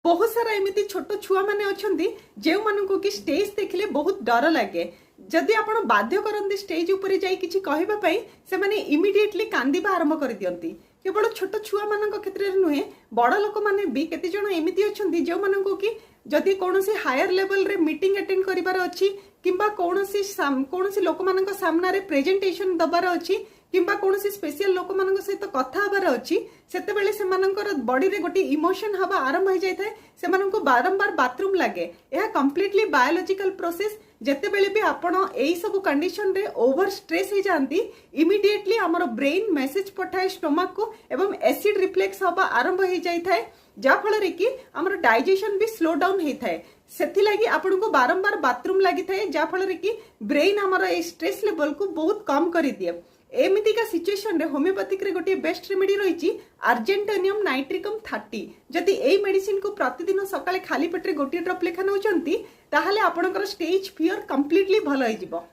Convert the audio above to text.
बहुत सारा एमती छोट छुआ मैंने अच्छा जो मानू कि स्टेज देखले बहुत डर लगे जदि आप बाध्य करते स्टेज उपर जाई किछि कहवाई से माने इमिडिएटली कांदिबा आरंभ कर दियंती। केवल छोट छुआ मान क्षेत्र में नुहे बड़ लोक मैंने भी केते जण एमती अच्छा जो मानू कि जदि कौन हायर लेवल रे मीटिंग अटेंड करिवार अछि किंबा कौन लोक मान सामने प्रेजेंटेशन दबार अछि किंबा कौन स्पेशल लोक मान सहित कथा हबार अछि सेते बेले से मानकर बॉडी रे गोटे इमोशन हवा आरंभ हो जाय थाए से माननको बारंबार बाथरूम लागे। यह कंप्लीटली बायोलॉजिकल प्रोसेस जेते बेले भी आपण एई सब कंडीशन रे ओवर स्ट्रेस हो जांती इमीडिएटली हमर ब्रेन मैसेज पठाए स्टोमक को एवं एसिड रिफ्लेक्स हवा आरंभ हो जाय थाए जा फल कि हमर डाइजेशन भी स्लो डाउन हो थाए। सेथि लगी आपण को बारंबार बाथरूम लगी थाए जा फल कि ब्रेन हमर ए स्ट्रेस लेवल को बहुत कम कर दिए। एमितिका सिचुएशन रे होमियोपैथिक रे गोटे बेस्ट रेमेडी रही आर्जेंटेनियम नाइट्रिकम 30। जदि एई मेडिसिन को प्रतिदिन सकाळे खाली पेट रे गोटे ड्रॉप लेखा नउचंती ताहाले आपणकर स्टेज फियर कंप्लीटली भल हो जिवो।